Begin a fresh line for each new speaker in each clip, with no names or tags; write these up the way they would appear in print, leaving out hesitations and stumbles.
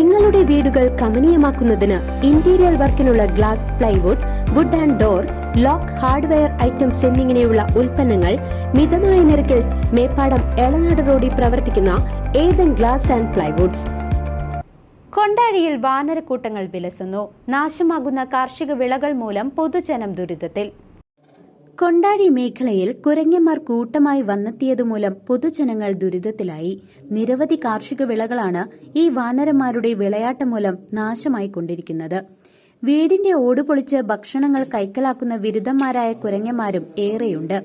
നിങ്ങളുടെ വീടുകൾ കമനീയമാക്കുന്നതിന് ഇന്റീരിയർ വർക്കിനുള്ള glass, plywood, wood and door, lock, hardware items എന്നിങ്ങനെയുള്ള ഉൽപ്പന്നങ്ങൾ മിതമായ നിരക്കിൽ മേപ്പാടം എളനാട് റോഡിൽ പ്രവർത്തിക്കുന്ന ഏതൻ ഗ്ലാസ് ആൻഡ് പ്ലൈവുഡ്സ്.
കൊണ്ടാഴിയിൽ വാനരക്കൂട്ടങ്ങൾ വിലസുന്നു. നാശമാകുന്ന കാർഷിക വിളകൾ മൂലം പൊതുജനം ദുരിതത്തിൽ. കൊണ്ടാഴി മേഖലയിൽ കുരങ്ങന്മാർ കൂട്ടമായി വന്നെത്തിയതുമൂലം പൊതുജനങ്ങൾ ദുരിതത്തിലായി. നിരവധി കാർഷിക വിളകളാണ് ഈ വാനരന്മാരുടെ വിളയാട്ടം മൂലം നാശമായിക്കൊണ്ടിരിക്കുന്നത്. വീടിന്റെ ഓടുപൊളിച്ച് ഭക്ഷണങ്ങൾ കൈക്കലാക്കുന്ന വിരുദ്ധന്മാരായ കുരങ്ങന്മാരും ഏറെയുണ്ട്.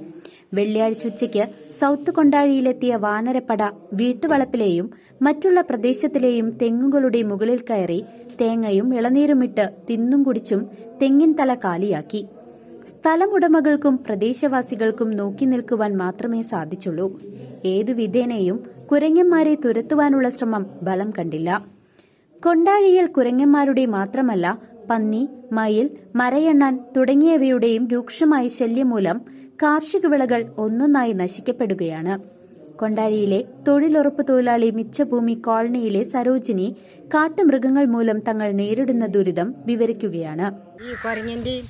വെള്ളിയാഴ്ച ഉച്ചയ്ക്ക് സൌത്ത് കൊണ്ടാഴിയിലെത്തിയ വാനരപ്പട വീട്ടുവളപ്പിലെയും മറ്റുള്ള പ്രദേശത്തിലെയും തെങ്ങുകളുടെ മുകളിൽ കയറി തേങ്ങയും ഇളനീരുമിട്ട് തിന്നും കുടിച്ചും തെങ്ങിൻ തല കാലിയാക്കി. സ്ഥലമുടമകൾക്കും പ്രദേശവാസികൾക്കും നോക്കി നിൽക്കുവാൻ മാത്രമേ സാധിച്ചുള്ളൂ. ഏതു വിധേനയും കുരങ്ങന്മാരെ തുരത്തുവാനുള്ള ശ്രമം ബലം കണ്ടില്ല. കൊണ്ടാഴിയിൽ കുരങ്ങന്മാരുടെ മാത്രമല്ല പന്നി, മയിൽ, മരയണ്ണാൻ തുടങ്ങിയവയുടെയും രൂക്ഷമായ ശല്യം മൂലം കാർഷിക വിളകൾ ഒന്നൊന്നായി നശിക്കപ്പെടുകയാണ്. കൊണ്ടാഴിയിലെ തൊഴിലുറപ്പ് തൊഴിലാളി മിച്ചഭൂമി കോളനിയിലെ സരോജിനി കാട്ടുമൃഗങ്ങൾ മൂലം തങ്ങൾ നേരിടുന്ന ദുരിതം വിവരിക്കുകയാണ്.
ഈ കുരങ്ങൻ്റെയും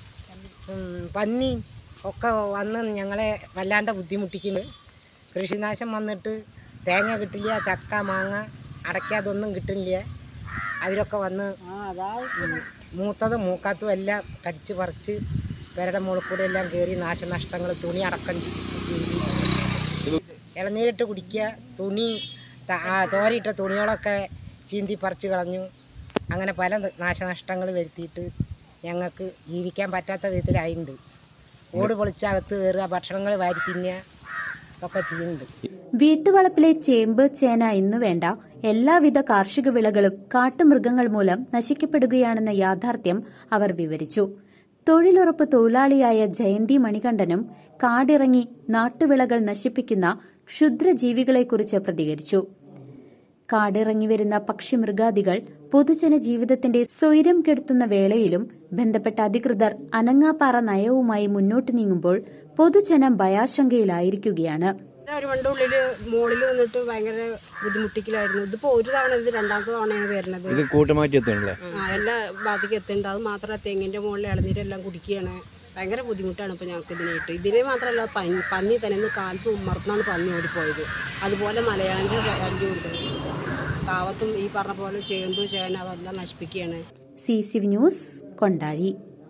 പന്നിയും ഒക്കെ വന്ന് ഞങ്ങളെ വല്ലാണ്ട് ബുദ്ധിമുട്ടിക്കുന്നു. കൃഷിനാശം വന്നിട്ട് തേങ്ങ കിട്ടില്ല, ചക്ക, മാങ്ങ, അടയ്ക്ക അതൊന്നും കിട്ടില്ല. അവരൊക്കെ വന്ന് മൂത്തതും മൂക്കാത്തതും എല്ലാം കടിച്ച് പറിച്ച് പേരുടെ മുകളിൽ കൂടെ എല്ലാം കയറി നാശനഷ്ടങ്ങൾ, തുണി അടക്കം ചീന്തി, ഇളനീരിട്ട് കുടിക്കുക, തുണി തോരയിട്ട തുണികളൊക്കെ ചീന്തി പറിച്ച് കളഞ്ഞു. അങ്ങനെ പല നാശനഷ്ടങ്ങൾ വരുത്തിയിട്ട് ഞങ്ങൾക്ക് ജീവിക്കാൻ പറ്റാത്ത വിധത്തിലായിട്ടുണ്ട്. ഓട് പൊളിച്ചകത്ത് കയറുക, ഭക്ഷണങ്ങൾ വാരി തിന്നുക ഒക്കെ ചെയ്യുന്നുണ്ട്.
വീട്ടുവളപ്പിലെ ചേമ്പ്, ചേന എന്നു വേണ്ട എല്ലാവിധ കാർഷിക വിളകളും കാട്ടുമൃഗങ്ങൾ മൂലം നശിക്കപ്പെടുകയാണെന്ന യാഥാർത്ഥ്യം അവർ വിവരിച്ചു. തൊഴിലുറപ്പ് തൊഴിലാളിയായ ജയന്തി മണികണ്ഠനും കാടിറങ്ങി നാട്ടുവിളകൾ നശിപ്പിക്കുന്ന ക്ഷുദ്രജീവികളെക്കുറിച്ച് പ്രതികരിച്ചു. കാടിറങ്ങി വരുന്ന പക്ഷിമൃഗാദികൾ പൊതുജന ജീവിതത്തിന്റെ സ്വൈര്യം കെടുത്തുന്ന വേളയിലും ബന്ധപ്പെട്ട അധികൃതർ അനങ്ങാപ്പാറ നയവുമായി മുന്നോട്ട് നീങ്ങുമ്പോൾ പൊതുജനം ഭയാശങ്കയിലായിരിക്കുകയാണ്.
ഒരു വണ്ട ഉള്ളില് മുകളിൽ നിന്നിട്ട് ഭയങ്കര ബുദ്ധിമുട്ടിക്കലായിരുന്നു. ഇതിപ്പോ ഒരു തവണ, ഇത് രണ്ടാമത്തെ തവണയാണ് വരുന്നത്. എല്ലാ ഭാഗത്തേക്ക് എത്തുന്നുണ്ട്. അത് മാത്രമല്ല തെങ്ങിന്റെ മുകളിൽ ഇളനീരെല്ലാം കുടിക്കുകയാണ്. ഭയങ്കര ബുദ്ധിമുട്ടാണ് ഇപ്പോൾ ഞങ്ങൾക്ക് ഇതിനായിട്ട്. ഇതിനെ മാത്രമല്ല പന്നി തന്നെ ഇന്ന് കാലത്ത് ഉമ്മർന്നാണ് പന്നി ഓടിപ്പോയത്. അതുപോലെ മലയാളിൻ്റെ ശല്യമുണ്ട്. കാവത്തും ഈ പറഞ്ഞ പോലെ ചേമ്പ്, ചേന അതെല്ലാം നശിപ്പിക്കുകയാണ്.
CCV news, Kondazhy.